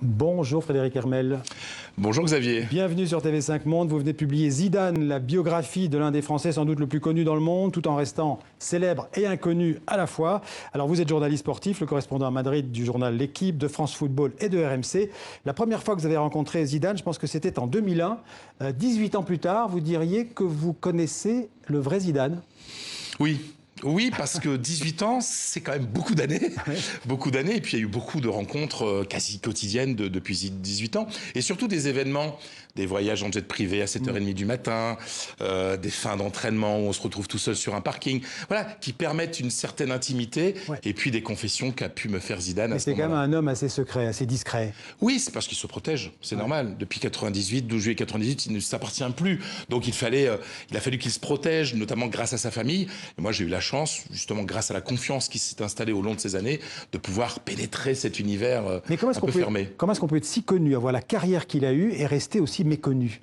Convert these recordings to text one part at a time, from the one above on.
Bonjour Frédéric Hermel. Bonjour Xavier. Bienvenue sur TV5 Monde. Vous venez de publier Zidane, la biographie de l'un des Français sans doute le plus connu dans le monde, tout en restant célèbre et inconnu à la fois. Alors vous êtes journaliste sportif, le correspondant à Madrid du journal L'Équipe, de France Football et de RMC. La première fois que vous avez rencontré Zidane, je pense que c'était en 2001. 18 ans plus tard, vous diriez que vous connaissez le vrai Zidane? Oui. Oui, parce que 18 ans, c'est quand même beaucoup d'années. Oui. Beaucoup d'années. Et puis, il y a eu beaucoup de rencontres quasi quotidiennes depuis 18 ans. Et surtout des événements, des voyages en jet privé à 7h30 du matin, des fins d'entraînement où on se retrouve tout seul sur un parking. Voilà, qui permettent une certaine intimité. Ouais. Et puis des confessions qu'a pu me faire Zidane à ce moment-là. C'est quand même un homme assez secret, assez discret. Oui, c'est parce qu'il se protège. C'est normal. Depuis 98, 12 juillet 98, il ne s'appartient plus. Donc, il a fallu qu'il se protège, notamment grâce à sa famille. Et moi, j'ai eu la chance, justement, grâce à la confiance qui s'est installée au long de ces années, de pouvoir pénétrer cet univers un peu fermé. Comment est-ce qu'on peut être si connu, avoir la carrière qu'il a eue et rester aussi méconnu?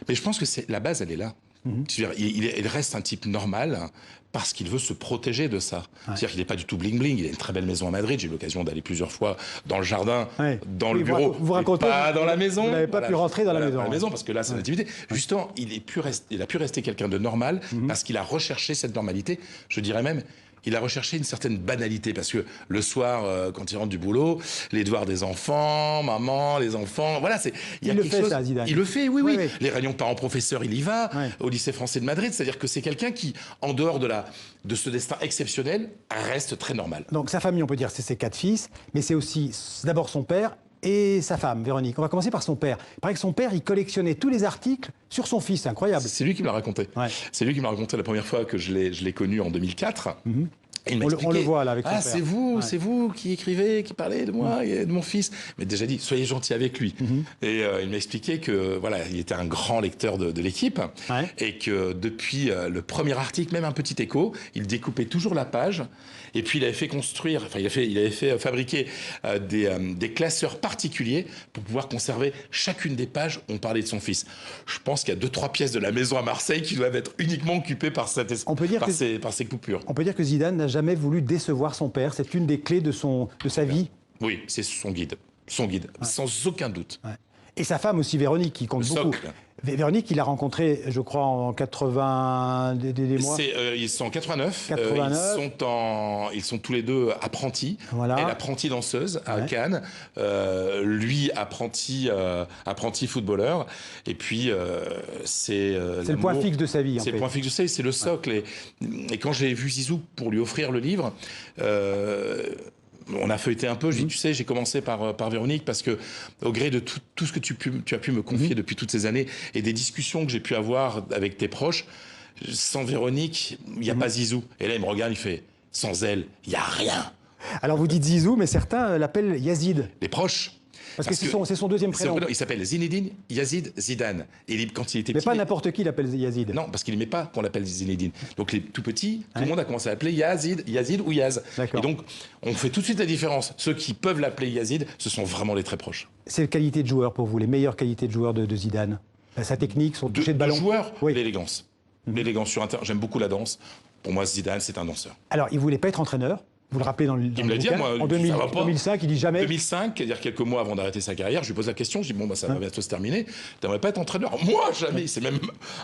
Mais je pense que la base, elle est là. Il reste un type normal parce qu'il veut se protéger de ça. C'est-à-dire qu'il n'est pas du tout bling-bling. Il a une très belle maison à Madrid. J'ai eu l'occasion d'aller plusieurs fois dans le jardin, dans le bureau, vous racontez, pas dans la maison. Vous n'avez pas pu rentrer dans la maison. Parce que là, c'est l'activité. Justement, il a pu rester quelqu'un de normal parce qu'il a recherché cette normalité. Je dirais même, il a recherché une certaine banalité, parce que le soir, quand il rentre du boulot, les devoirs des enfants, maman, les enfants, voilà, il le fait, ça, Zidane. Il le fait, oui. Les réunions parents-professeurs, il y va, au lycée français de Madrid, c'est-à-dire que c'est quelqu'un qui, en dehors de ce destin exceptionnel, reste très normal. Donc sa famille, on peut dire, c'est ses 4 fils, mais c'est aussi d'abord son père et sa femme, Véronique. On va commencer par son père. Il paraît que son père, il collectionnait tous les articles sur son fils, c'est incroyable. C'est lui qui me l'a raconté. C'est lui qui m'a raconté la première fois que je l'ai connu en 2004. Il m'a expliqué, on le voit là avec son père. C'est vous qui écrivez, qui parlez de moi et de mon fils. Mais déjà dit, soyez gentil avec lui. Et il m'a expliqué que voilà, il était un grand lecteur de l'Équipe et que depuis le premier article, même un petit écho, il découpait toujours la page. Et puis il avait fait construire, il avait fait fabriquer des classeurs particuliers pour pouvoir conserver chacune des pages où on parlait de son fils. Je pense qu'il y a 2-3 pièces de la maison à Marseille qui doivent être uniquement occupées par ces coupures. On peut dire que Zidane n'a jamais voulu décevoir son père. C'est une des clés de sa vie. Oui, c'est son guide, sans aucun doute. Et sa femme aussi, Véronique, qui compte beaucoup. Véronique, il l'a rencontrée, je crois, en 80 des mois. Ils sont en 89. Ils sont tous les deux apprentis. Voilà. Elle apprentie danseuse à Cannes. Lui apprenti footballeur. Et puis c'est le point fixe de sa vie. C'est le point fixe de sa vie. C'est le socle. Et quand j'ai vu Zizou pour lui offrir le livre. On a feuilleté un peu, tu sais, j'ai commencé par Véronique parce que, au gré de tout ce que tu as pu me confier depuis toutes ces années et des discussions que j'ai pu avoir avec tes proches, sans Véronique, il n'y a pas Zizou. Et là, il me regarde, il fait, sans elle, il n'y a rien. Alors vous dites Zizou, mais certains l'appellent Yazid. Les proches. Parce que c'est son deuxième prénom. Il s'appelle Zinedine Yazid Zidane. Et quand il était petit, mais pas n'importe qui l'appelle Yazid. Non, parce qu'il n'aimait pas qu'on l'appelle Zinedine. Donc les tout petits, tout le monde a commencé à l'appeler Yazid ou Yaz. Et donc on fait tout de suite la différence. Ceux qui peuvent l'appeler Yazid, ce sont vraiment les très proches. C'est qualité de joueur pour vous, les meilleures qualités de joueur de Zidane? Sa technique, son toucher de ballon. Joueur, l'élégance. L'élégance sur un terrain. J'aime beaucoup la danse. Pour moi, Zidane, c'est un danseur. Alors, il ne voulait pas être entraîneur. Vous le rappelez dans le il me l'a dit, moi, en 2005, il dit jamais. 2005, c'est-à-dire quelques mois avant d'arrêter sa carrière, je lui pose la question, je dis bon ça va bientôt se terminer. T'aimerais pas être entraîneur? Moi jamais. Il s'est même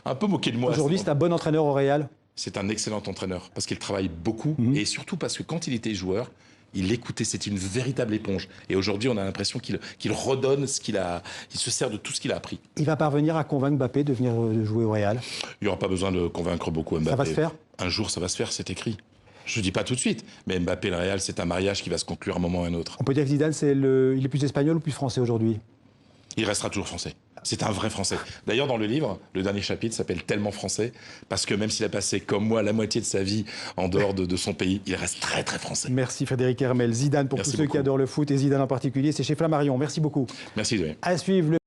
un peu moqué de moi. Aujourd'hui, c'est un bon entraîneur au Real. C'est un excellent entraîneur parce qu'il travaille beaucoup et surtout parce que quand il était joueur, il écoutait, c'était une véritable éponge. Et aujourd'hui, on a l'impression qu'il redonne ce qu'il a, il se sert de tout ce qu'il a appris. Il va parvenir à convaincre Mbappé de venir jouer au Real? Il n'y aura pas besoin de convaincre beaucoup Mbappé. Ça va se faire? Un jour, ça va se faire, c'est écrit. Je ne dis pas tout de suite, mais Mbappé et le Real, c'est un mariage qui va se conclure à un moment ou à un autre. On peut dire que Zidane, il est plus espagnol ou plus français aujourd'hui? Il restera toujours français. C'est un vrai Français. D'ailleurs, dans le livre, le dernier chapitre s'appelle Tellement français, parce que même s'il a passé, comme moi, la moitié de sa vie en dehors de son pays, il reste très, très français. Merci Frédéric Hermel. Zidane, pour tous ceux qui adorent le foot, et Zidane en particulier, c'est chez Flammarion. Merci beaucoup. Merci, Louis. À suivre.